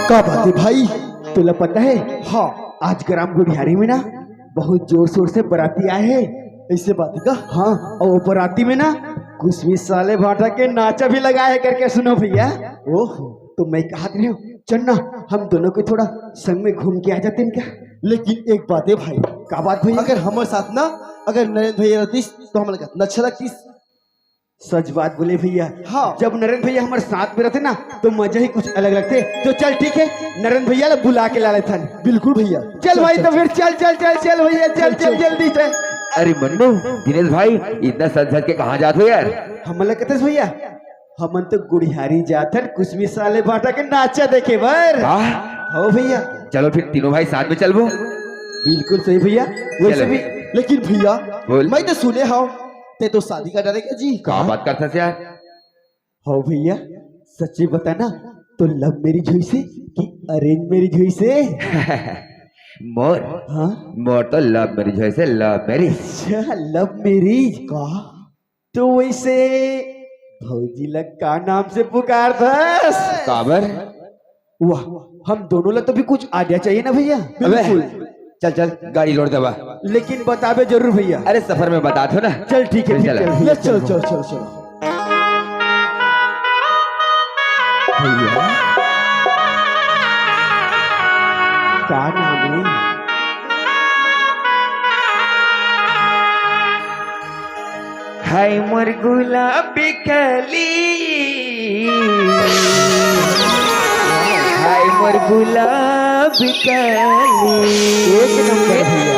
क्या बात है भाई? तुला पता है हाँ, आज ग्राम गुड़ियारी में ना बहुत जोर शोर से बाराती आए हैं। ऐसे बात है का? हाँ, और वो बाराती में ना कुछ भी साले भाटा के नाचा भी लगाया है करके सुनो भैया। ओहो, तो मैं कहा रही हूँ चल ना हम दोनों को थोड़ा संग में घूम के आ जाते हैं क्या? लेकिन एक बात है भाई, क्या बात भैया? अगर हमारे साथ ना अगर नरेंद्र भैया रहतीस तो हमारे कितना अच्छा लगतीस। सच बात बोले भैया। हाँ। जब नरेंद्र भैया हमारे साथ में रहते ना तो मजा ही कुछ अलग लगते। तो चल ठीक है, नरेंद्र भैया बुला के ला लेते हैं। बिल्कुल भैया, चल भाई, तो फिर चल चल चल चल भैया, चल चल जल्दी चल। अरे मन्नू, दिनेश भाई इतना सज धज के कहाँ जाते हो यार? हम कहते भैया हमन तो गुड़ियारी जाते कुछ भी साले भाटा के नाचा देखे बर। हो भैया, चलो फिर तीनों भाई साथ में चलबो। बिल्कुल सही भैया। वैसे भी लेकिन भैया बोल। मैं तो सुने हाँ ते तो शादी का डरेगा जी। कहाँ बात करता है यार? हो भैया, सच्ची बताना तो लव मैरिज हुई से कि अरेंज मैरिज हुई से? मोर हाँ, मोर तो लव मैरिज है से लव मैरिज। अच्छा लव मैरिज का। तो वैसे भौजी लग का नाम से पुकार दस काबर? वाह, हम दोनों लग तो भी कुछ आइडिया चाहिए ना भैया। बिल्कुल। चल चल गाड़ी लोड दबा। लेकिन बताबे जरूर भैया। अरे सफर में बता दो ना। चल ठीक है, चल, फिर चल चल चल चल भैया का नाम है? हाय मोर गुलाबी कली, हाय मोर गुलाबी कली। एक नंबर भैया।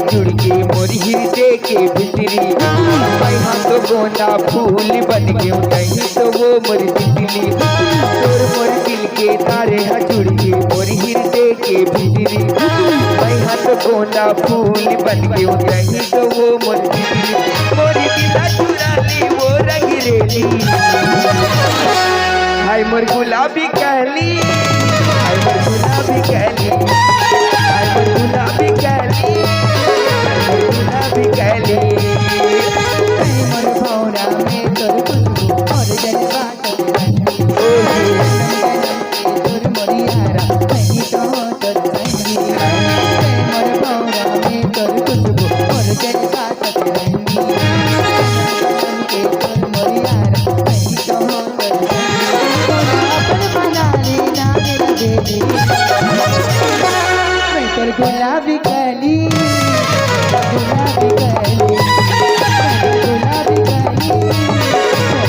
जुड़ के मोरी हृदय के भितरी मैं तो गोंदा फूल बन गयो नहीं तो वो मोर तितली। तोर मोर दिल के तारे हा जुड़ के मोरी हृदय के भितरी मैं तो गोंदा फूल बन गयो नहीं तो वो मोर तितली। मोरी दिल चुरा ली वो रंग रेली, हाय मोर गुलाबी कहली, हाय मोर गुलाबी कहली, हाय मोर गुलाबी कहली, गुलाबी कहली। मोर भौरा में तोर खुशबू और जलवा तोर मोरियारा नहीं तो तोर संगी। मोर भौरा में तोर खुशबू और जलवा तोर मोरियारा नहीं तो तोर संगी। अपन बना लेना मेरा बेली, मैं तोर गुलाबी कहली, गुलाबी कहली, गुलाबी कहली,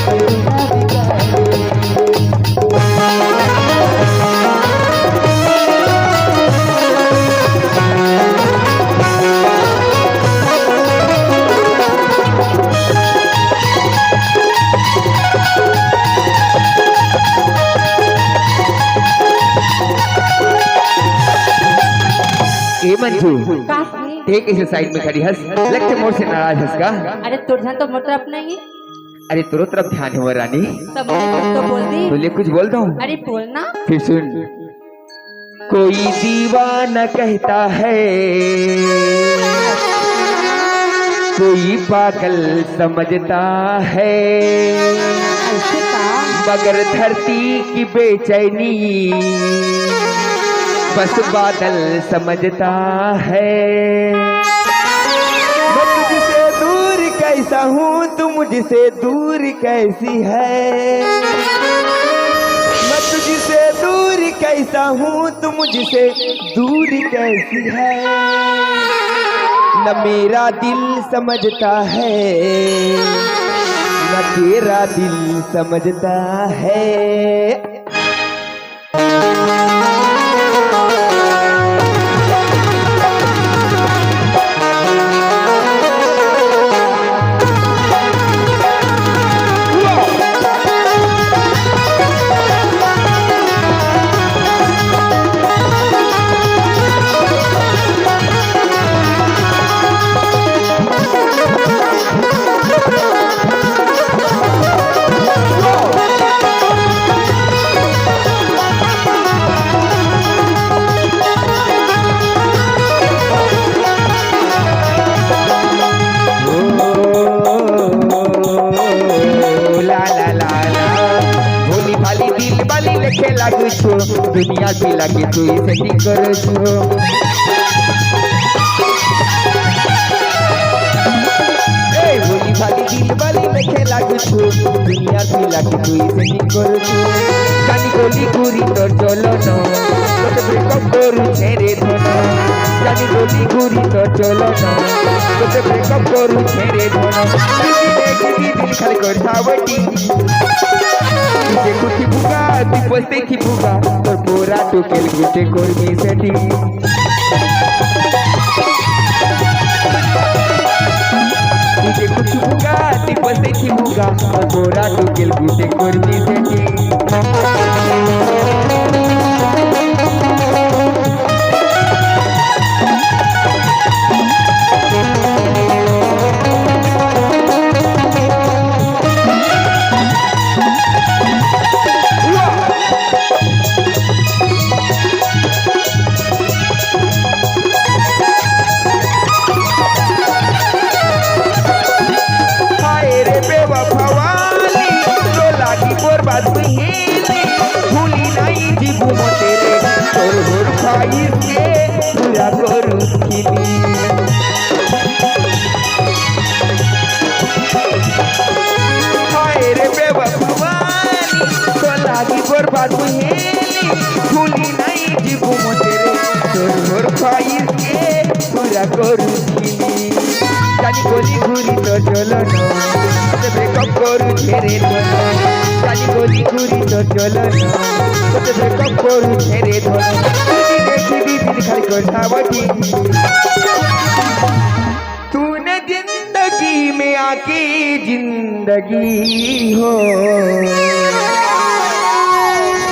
गुलाबी कहली। ए मंजू, का है? देख इसे साइड में खड़ी हंस, लगते मोर से नाराज हंस का। अरे तोर ध्यान तो मोर तरफ नहीं। अरे तोरो तरफ ध्यान है वो रानी। सब मुझे कुछ तो बोल दी। बोले कुछ बोल दो। अरे बोलना। फिर सुन। कोई दीवाना कहता है, कोई पागल समझता है, ऐसे का? मगर धरती की बेचैनी बस बादल समझता है। मैं तुझसे दूर कैसा हूँ, तू मुझसे दूर कैसी है। मैं तुझसे दूर कैसा हूँ, तू मुझसे दूर कैसी है। न मेरा दिल समझता है, न तेरा दिल समझता है। দেখে লাগুছো দুনিয়ার পিলাকে তুই সেটিং করেছো এই বলি ভালি দিল বালি দেখে লাগুছো দুনিয়ার পিলাকে তুই সেটিং করেছো জানি গলি ঘুরি তোর চলন তোকে ব্রেকআপ করু ছেড়ে ধন জানি গলি ঘুরি তোর চলন তোকে ব্রেকআপ করু ছেড়ে ধন দিল খালি করছাবটি तुझे कुछ भूगा तू पस्ते की भूगा और पूरा तो केल गुटे कोई सेटिंग तुझे कुछ भूगा तू पस्ते की भूगा और पूरा तो केल गुटे कोई सेटिंग भूली नहीं जीवू तेरे तोर होर खाई के पूरा करू खिली हाय रे बेवफावानी तो लागी बर्बाद हेली भूली नहीं जीवू तेरे तोर होर खाई के पूरा करू खिली जानी गली घूरी तो चलो न ब्रेकअप करू ছেড়ে ধন জানি গলি ঘুরি তো চলো না তোকে ব্রেকআপ করু ছেড়ে ধন দেখি দিন খালি করছাবটি तूने जिंदगी में आके जिंदगी हो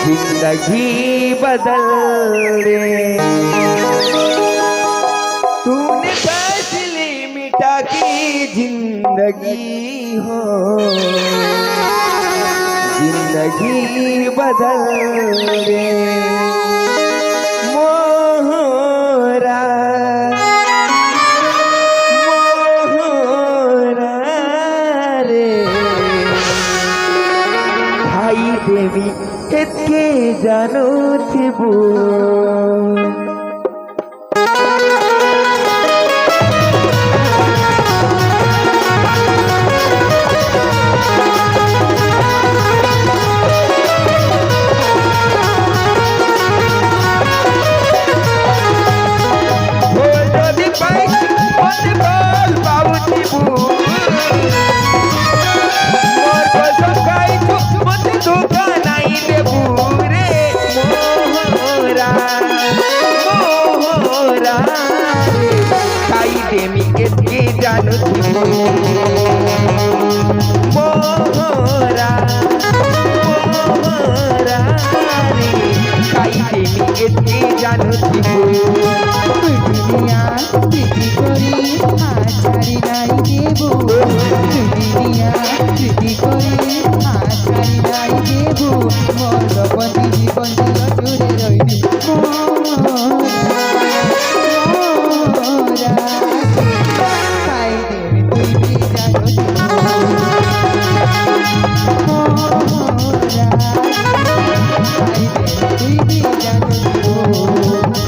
जिंदगी बदल दे तूने फैसले मिटा के जिंदगी हो जिंदगी बदल दे मोहरा मोहरा रे भाई देवी के जानो थिबो मोहरा मोहरा रे खाई देमी एतके जानो थिबो दुनिया दिदी करी आचारी নাই দেব দুনিয়া দিদি করি আচারি নাই দেব মরবতি জীবন জুড়ে রইবি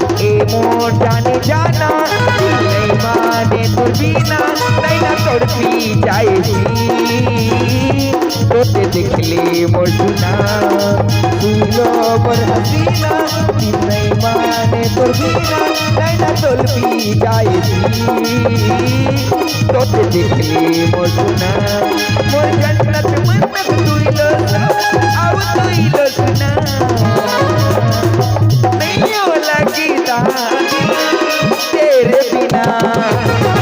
जाने जाना नहीं माने तो बिना नहीं ना तड़पी जाएगी तोते देख ले मोर सुना फूलो पर हसीना नहीं माने तो बिना नहीं ना तड़पी जाएगी तोते देख ले मोर सुना मोर जन्नत मन्नत तू ही लो अब तू ही लो सुना नहीं हो लगी तेरे बिना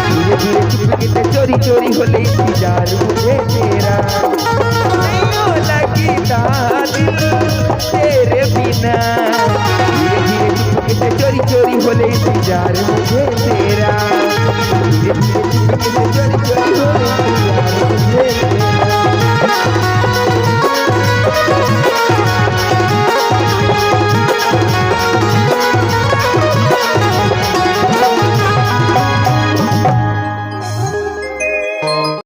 धीरे धीरे चुपके से चोरी चोरी हो ले इंतजार मुझे तेरा नहीं हो लगी दिल तेरे बिना धीरे धीरे चुपके से चोरी चोरी हो ले इंतजार मुझे तेरा धीरे धीरे चुपके से चोरी चोरी हो